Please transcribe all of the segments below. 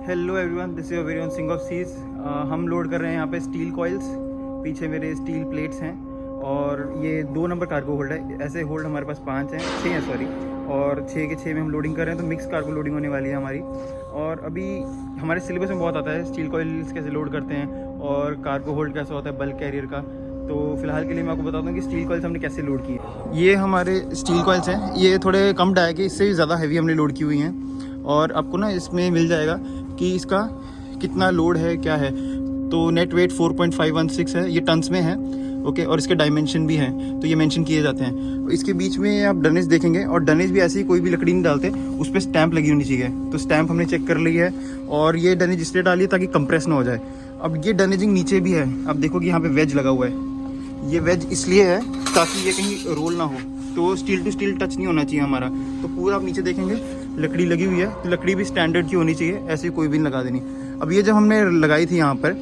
Hello everyone, this is your very own Singh of सीज। हम load कर रहे हैं यहाँ पे स्टील कॉइल्स। पीछे मेरे स्टील प्लेट्स हैं और ये 2 नंबर कार्गो होल्ड है। ऐसे होल्ड हमारे पास 5 हैं, 6 हैं सॉरी, और 6 के 6 में हम लोडिंग कर रहे हैं। तो मिक्स कार्गो लोडिंग होने वाली है हमारी। और अभी हमारे सिलेबस में बहुत आता है स्टील कॉइल्स कैसे लोड करते हैं और कार्गो होल्ड कैसा होता है बल्क कैरियर का। तो फिलहाल के लिए मैं आपको बताता हूँ कि स्टील कॉइल्स हमने कैसे लोड की है। ये हमारे स्टील कॉइल्स हैं, ये थोड़े कम डाया के इससे भी ज़्यादा हैवी हमने लोड की हुई हैं। और आपको ना इसमें मिल जाएगा कि इसका कितना लोड है क्या है। तो नेट वेट 4.516 है, ये टन्स में है ओके। और इसके डायमेंशन भी हैं तो ये मेंशन किए जाते हैं। इसके बीच में आप डनेज देखेंगे और डनेज भी ऐसी कोई भी लकड़ी नहीं डालते, उस पर स्टैंप लगी होनी चाहिए। तो स्टैंप हमने चेक कर ली है और ये डनेज इसलिए डाली है ताकि कंप्रेस ना हो जाए। अब ये डनेजिंग नीचे भी है, अब देखो कि यहाँ पे वेज लगा हुआ है। ये वेज इसलिए है ताकि ये कहीं रोल ना हो, तो स्टील टू स्टील टच नहीं होना चाहिए हमारा। तो पूरा आप नीचे देखेंगे लकड़ी लगी हुई है, तो लकड़ी भी स्टैंडर्ड की होनी चाहिए, ऐसी कोई भी नहीं लगा देनी। अब ये जब हमने लगाई थी यहाँ पर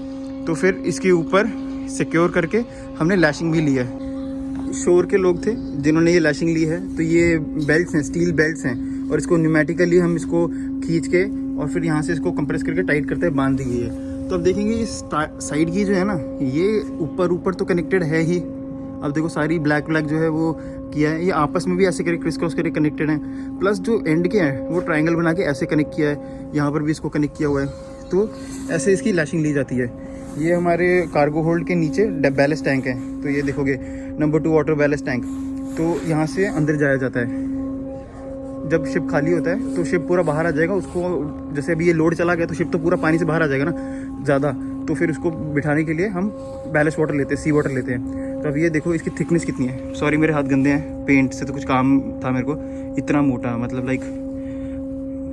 तो फिर इसके ऊपर सिक्योर करके हमने लैशिंग भी ली है। शोर के लोग थे जिन्होंने ये लैशिंग ली है। तो ये बेल्ट्स हैं, स्टील बेल्ट्स हैं, और इसको न्यूमेटिकली हम इसको खींच के और फिर यहाँ से इसको कंप्रेस करके टाइट करते बांध दी गई है। तो अब देखेंगे इस साइड की जो है ना, ये ऊपर तो कनेक्टेड है ही। अब देखो सारी ब्लैक जो है वो किया है, ये आपस में भी ऐसे करके क्रिस क्रॉस करके कनेक्टेड हैं। प्लस जो एंड के हैं वो ट्रायंगल बना के ऐसे कनेक्ट किया है, यहाँ पर भी इसको कनेक्ट किया हुआ है। तो ऐसे इसकी लैशिंग ली जाती है। ये हमारे कार्गो होल्ड के नीचे बैलेंस टैंक है। तो ये देखोगे नंबर 2 वाटर बैलेंस टैंक। तो यहाँ से अंदर जाया जाता है। जब शिप खाली होता है तो शिप पूरा बाहर आ जाएगा। उसको जैसे अभी ये लोड चला गया तो शिप तो पूरा पानी से बाहर आ जाएगा ना ज़्यादा, तो फिर उसको बिठाने के लिए हम बैलेंस वाटर लेते हैं, सी वाटर लेते हैं। तो अब ये देखो इसकी थिकनेस कितनी है। सॉरी मेरे हाथ गंदे हैं, पेंट से तो कुछ काम था मेरे को। इतना मोटा, मतलब like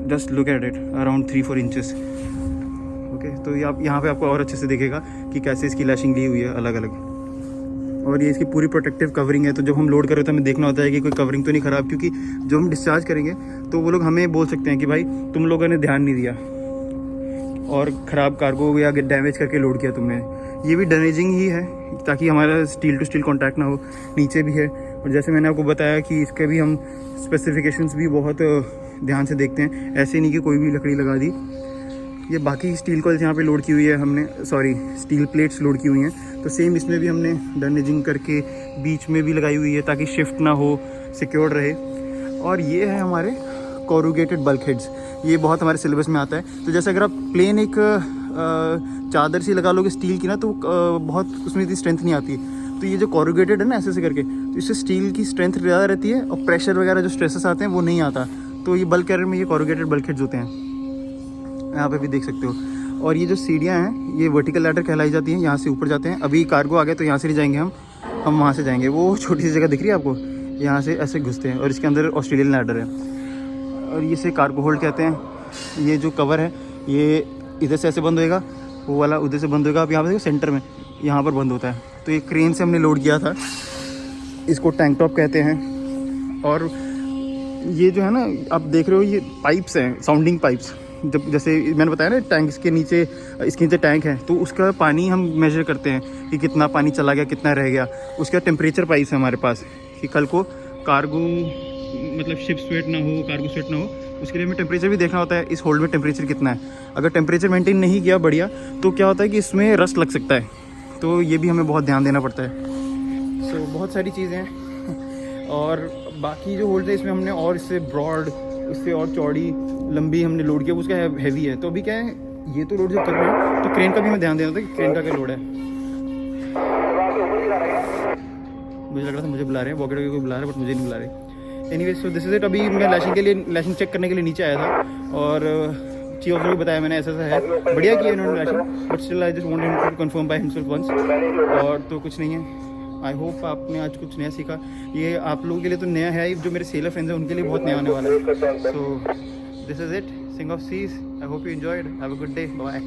just look at it, around 3-4 inches okay. तो ये आप यहाँ पे आपको और अच्छे से दिखेगा कि कैसे इसकी लैशिंग ली हुई है अलग अलग। और ये इसकी पूरी प्रोटेक्टिव कवरिंग है। तो जब हम लोड कर रहे होते हैं हमें देखना होता है कि कोई कवरिंग तो नहीं ख़राब, क्योंकि जब हम डिस्चार्ज करेंगे तो वो लोग हमें बोल सकते हैं कि भाई तुम लोगों ने ध्यान नहीं दिया और ख़राब कार्गो या डैमेज करके लोड किया तुमने। ये भी डैमेजिंग ही है ताकि हमारा स्टील टू स्टील कॉन्टैक्ट ना हो। नीचे भी है, और जैसे मैंने आपको बताया कि इसके भी हम स्पेसिफिकेशंस भी बहुत ध्यान से देखते हैं। ऐसे नहीं कि कोई भी लकड़ी लगा दी। ये बाकी स्टील कॉइल्स यहाँ पे लोड की हुई है हमने, सॉरी स्टील प्लेट्स लोड की हुई हैं। तो सेम इसमें भी हमने डैमेजिंग करके बीच में भी लगाई हुई है ताकि शिफ्ट ना हो, सिक्योर रहे। और ये है हमारे कोरुगेटेड बल्क हेड्स। ये बहुत हमारे सिलेबस में आता है। तो जैसे अगर आप प्लेन एक चादर सी लगा लोगे स्टील की ना, तो बहुत उसमें इतनी स्ट्रेंथ नहीं आती। तो ये जो कोरुगेटेड है ना ऐसे करके, तो इससे स्टील की स्ट्रेंथ ज़्यादा रहती है और प्रेशर वगैरह जो स्ट्रेसेस आते हैं वो नहीं आता। तो ये बल्क कैरियर में ये कोरुगेटेड बल्क हेड्स होते हैं, यहाँ पे भी देख सकते हो। और ये जो सीढ़ियाँ हैं ये वर्टिकल लैडर कहलाई जाती हैं, यहाँ से ऊपर जाते हैं। अभी कार्गो आ गया तो यहाँ से नहीं जाएंगे हम वहाँ से जाएंगे। वो छोटी सी जगह दिख रही है आपको, यहाँ से ऐसे घुसते हैं और इसके अंदर ऑस्ट्रेलियन लैडर है। और इसे कार्गो होल्ड कहते हैं। ये जो कवर है ये इधर से ऐसे बंद होएगा, वो वाला उधर से बंद होएगा। आप यहाँ पे देखो सेंटर में यहाँ पर बंद होता है। तो ये क्रेन से हमने लोड किया था, इसको टैंक टॉप कहते हैं। और ये जो है ना आप देख रहे हो ये पाइप्स हैं, साउंडिंग पाइप्स। जब जैसे मैंने बताया ना टैंक इसके नीचे टैंक है, तो उसका पानी हम मेजर करते हैं कि कितना पानी चला गया कितना रह गया। उसका टेम्परेचर पाइप्स है हमारे पास कि कल को कार्गो मतलब शिप स्वेट ना हो, कार्गो स्वेट ना हो, उसके लिए हमें टेम्परेचर भी देखना होता है। इस होल्ड में टेम्परेचर कितना है। अगर टेम्परेचर मेंटेन नहीं किया बढ़िया तो क्या होता है कि इसमें रस्ट लग सकता है। तो ये भी हमें बहुत ध्यान देना पड़ता है। सो बहुत सारी चीज़ें हैं। और बाकी जो होल्ड है इसमें हमने और इससे ब्रॉड, उससे और चौड़ी लंबी हमने लोड किया, उसका हैवी है। तो अभी क्या है, ये तो लोड जो कर रहे हैं तो क्रेन का भी हमें ध्यान देना था कि क्रेन का क्या लोड है। मुझे लग रहा था मुझे बुला रहे हैं, वॉकेट को बुला रहे हैं, बट मुझे नहीं बुला रहे। Anyways so this is it. अभी मैं लैशिंग चेक करने के लिए नीचे आया था और चीफ ऑफिसर को बताया मैंने ऐसा है। बढ़िया किया इन्होंने lashing, but still I just wanted him to confirm by himself once. और तो कुछ नहीं है। आई होप आपने आज कुछ नया सीखा। ये आप लोगों के लिए तो नया है ही, जो मेरे सेलर फ्रेंड्स हैं उनके लिए बहुत नया आने वाला है। So this is it, sing of सीज। I hope you enjoyed. Have a good day, bye.